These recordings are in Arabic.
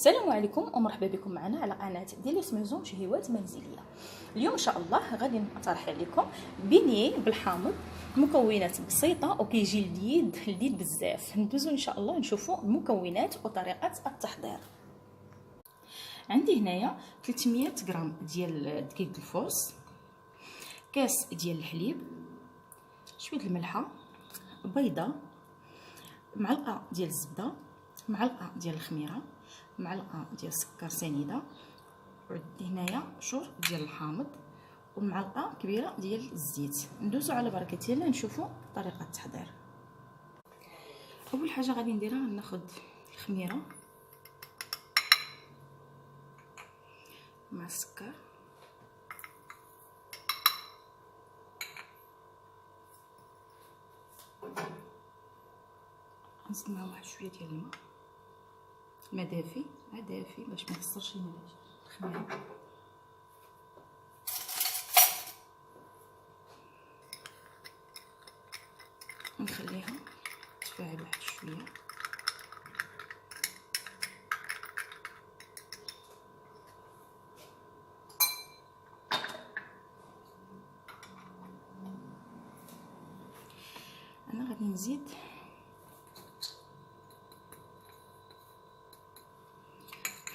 السلام عليكم ومرحبا بكم معنا على قناه ديال سميزون شهيوات منزليه. اليوم ان شاء الله غادي نطرح عليكم بيني بالحامض، مكونات بسيطه وكيجي لذيذ بزاف. ندوزو ان شاء الله نشوفوا المكونات وطريقه التحضير. عندي هنايا 300 غرام ديال دقيق الفورس، كاس ديال الحليب، شويه الملحه، بيضه، معلقه ديال الزبده، معلقه ديال الخميره، معلقه ديال السكر سنيده، وعندي هنايا شور ديال الحامض ومعلقه كبيره ديال الزيت. ندوزو على بركه الله نشوفوا طريقه التحضير. اول حاجه غادي نديرها ناخذ الخميره مع السكر، نزيد معاهم واحد شويه ديال الماء دافي باش ما يخسرش الخميره، ونخليها تفاعل واحد شويه. انا غادي نزيد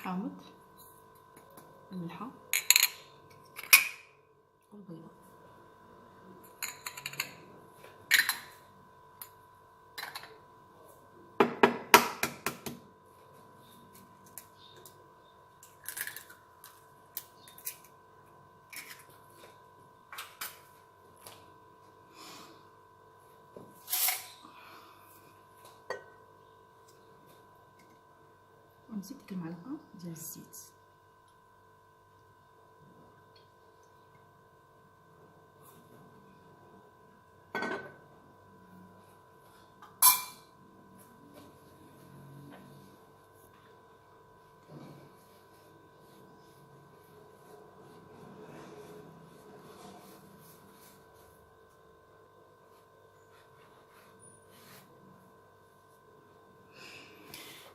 حامض، الملحه والبيضه. ونزيد ديك المعلقه ديال الزيت.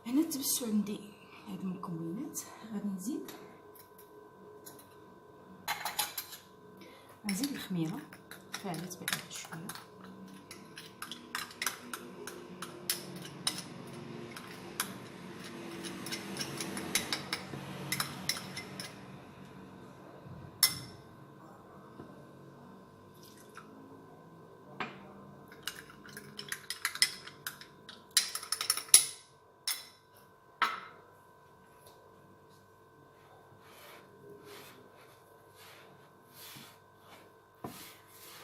هنا تبسوا عندي هاد المكونات. غادي نزيد الخميره، فعلت بعدا شويه،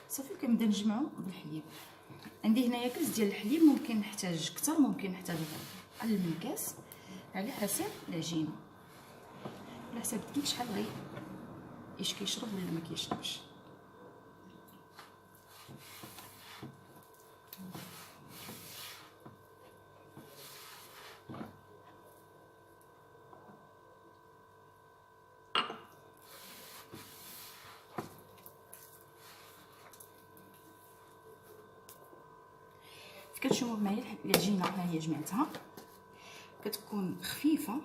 صافي. كنبدا نجمعو بالحليب. عندي هنايا كاس ديال الحليب، ممكن نحتاج اكثر ممكن نحتاج اقل من كاس على حسب العجينه، على حسب كيف شحال بغي اش كيشرب ولا ما كيشربش. كتشوفوا معايا العجينه ها هي جمعتها، كتكون خفيفه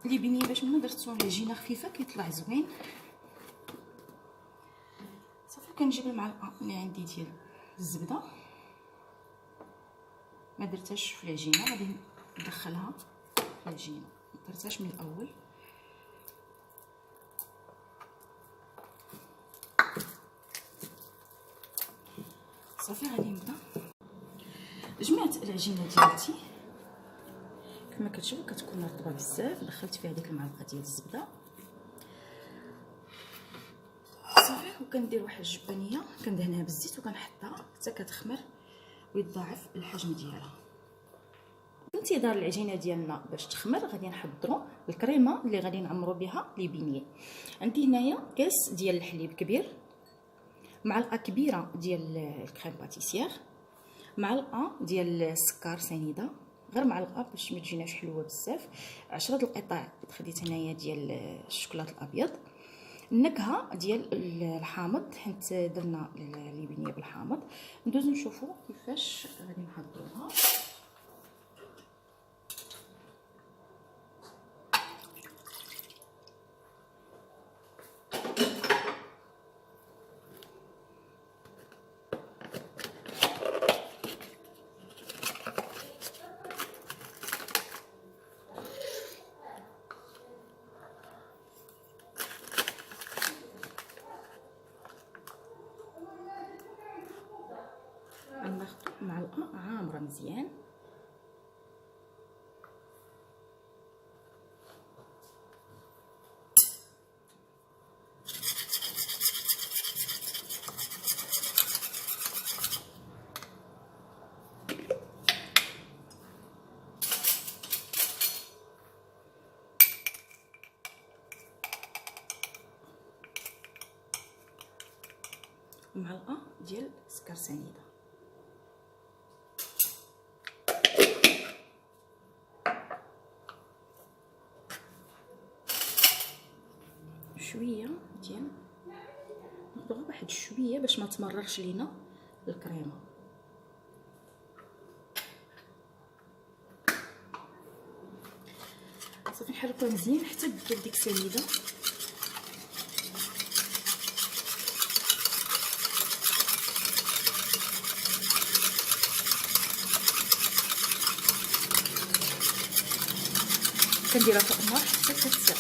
لي بنيه. باش ملي درتو العجينه خفيفه كيطلع زوين. صافي كنجيب المعلقه اللي عندي ديال الزبده، ما درتهاش في العجينه، غادي ندخلها في العجينه، ما درتهاش من الاول. صافي غادي نبدا. جمعت العجينه ديالتي كما كتشوفوا، كتكون رطبه بزاف. دخلت فيها ديك المعلقه ديال الزبده صافي، وكندير واحد الجبانيه كندهنها بالزيت وكنحطها حتى كتخمر ويتضاعف الحجم ديالها. في انتظار العجينه ديالنا باش تخمر غادي نحضروا الكريمه اللي غادي نعمروا بها لي بينيه. عندي هنايا كاس ديال الحليب كبير، معلقه كبيره ديال الكريم باتيسير، معلقه ديال السكر سنيده، غير معلقه باش ما تجيناش حلوه بزاف، 10 القطع خديت هنايا ديال الشوكولاط الابيض، النكهه ديال الحامض حيت درنا لي بنيه بالحامض. ندوزو نشوفوا كيفاش غادي نحضروها. معلقه عامره مزيان. ومعلقه ديال سكر سنيده. شويه ديال ناخذ واحد شويه باش ما تمررش لينا الكريمه. صافي نحركوها مزيان حتى تبدل ديك السنيده. كنديرها فوق النار حتى تتسع.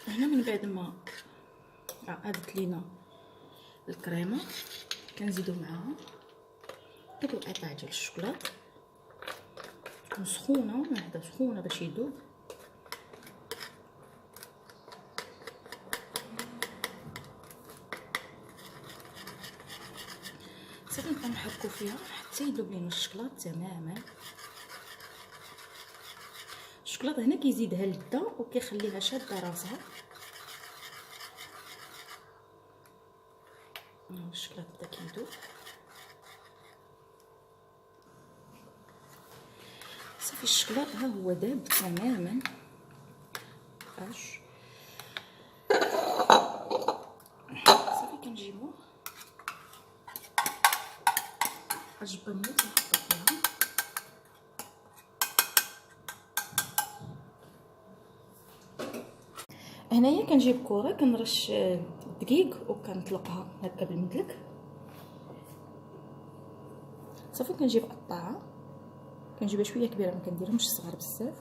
هنا من بعد ما عقدت لينا الكريمه كنزيدو معاها دوك القطع ديال الشوكولاط. تكون سخونه واحده سخونه باش يذوب. صافي نبقاو نحركو فيها حتى يذوب لينا الشوكولاط تماما. الشوكولاط هنا كيزيدها لذه وكيخليها شاده راسها. الشوكولاط بدا كيذوب. صافي الشوكولاط ها هو داب تماما. صافي كنجيبو الجبنيه كنحطو فيها. هنايا كنجيب كره كنرش الدقيق وكنطلقها هكا بالمدلك. صافي كنجيب قطاعه كنجيبها شويه كبيره ما كنديرهمش صغار بزاف.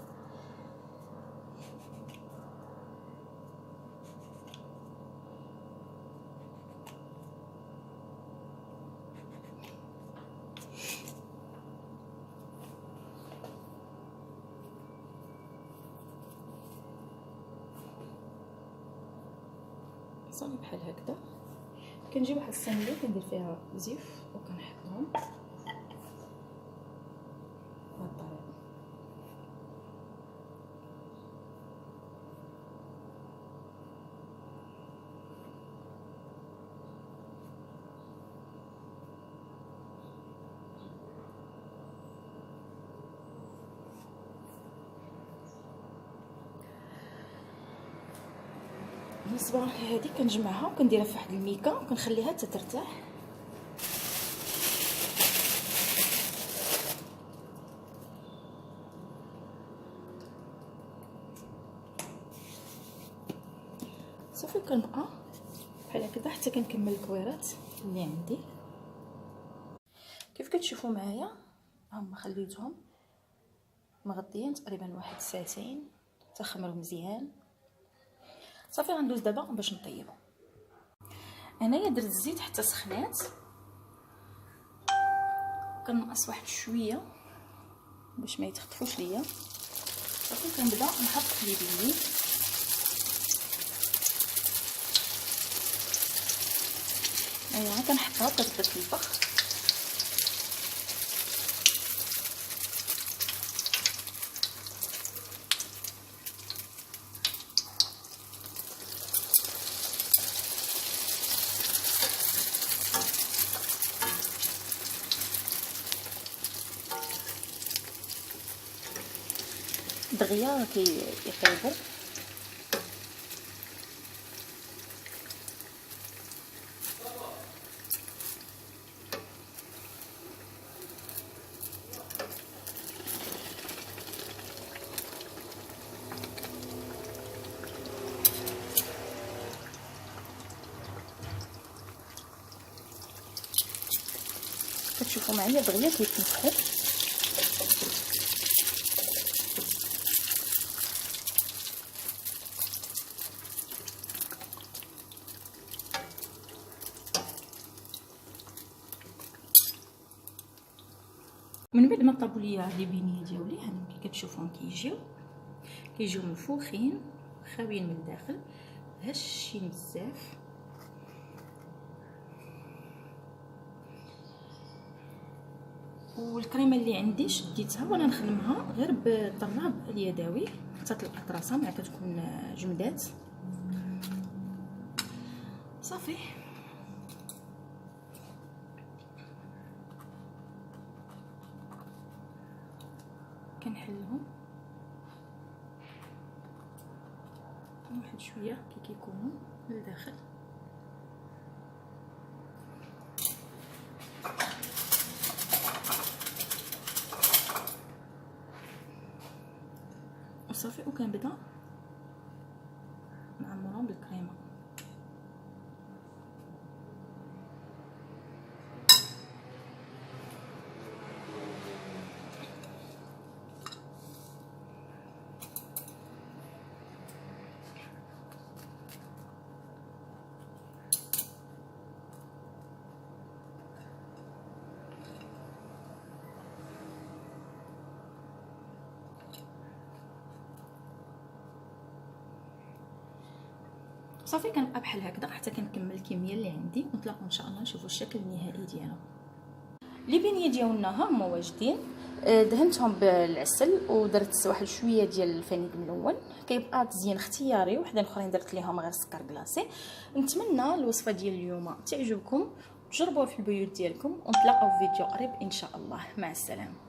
صافي بحال هكذا. كنجيب واحد الصينيه كندير فيها زيف وكنحطهم بهاد الطريقه. بالنسبه لهذه كنجمعها وكنديرها في واحد الميكا وكنخليها حتى ترتاح. صافي كنبقى بحال هكذا حتى كنكمل الكويرات اللي عندي. كيف كتشوفوا معايا هما خليتهم مغطيين تقريبا واحد ساعتين تخمروا مزيان. صافي غندوز دابا باش نطيبو. هنايا درت الزيت حتى سخنات. كنقص واحد شويه باش ما يتخطفوش ليا. صافي كنبدا نحط بيدي. ايوا كنحطها تبدا تنفخ. دغيا كيطيبوا. كتشوفوا معايا دغيا كيتنفخوا. من بعد ما طابوا ليا لي بينيه ديالي هانتوما كي كتشوفوهم كيجيو منفوخين خاويين من الداخل هشين بزاف. والكريمه اللي عندي شديتها وانا نخدمها غير بالطراب اليدوي حتى طلقت راسها مع كتكون جمدات صافي. كنحلهم واحد شويه كي كيكونوا لداخل. وصافي وكنبدا نعمرهم بالكريمه. صافي كنبقى بحال هكذا حتى كنكمل الكميه اللي عندي ونتلاقاو ان شاء الله نشوفوا الشكل النهائي ديالهم. لي بينيه ديالنا ها هما واجدين، دهنتهم بالعسل ودرت واحد شويه ديال الفانيل ملون، كيبقى تزيين اختياري، وحدين اخرين درت ليهم غير سكر كلاصي. نتمنى الوصفه ديال اليوم تعجبكم، تجربوها في البيوت ديالكم، ونتلاقاو في فيديو قريب ان شاء الله. مع السلامه.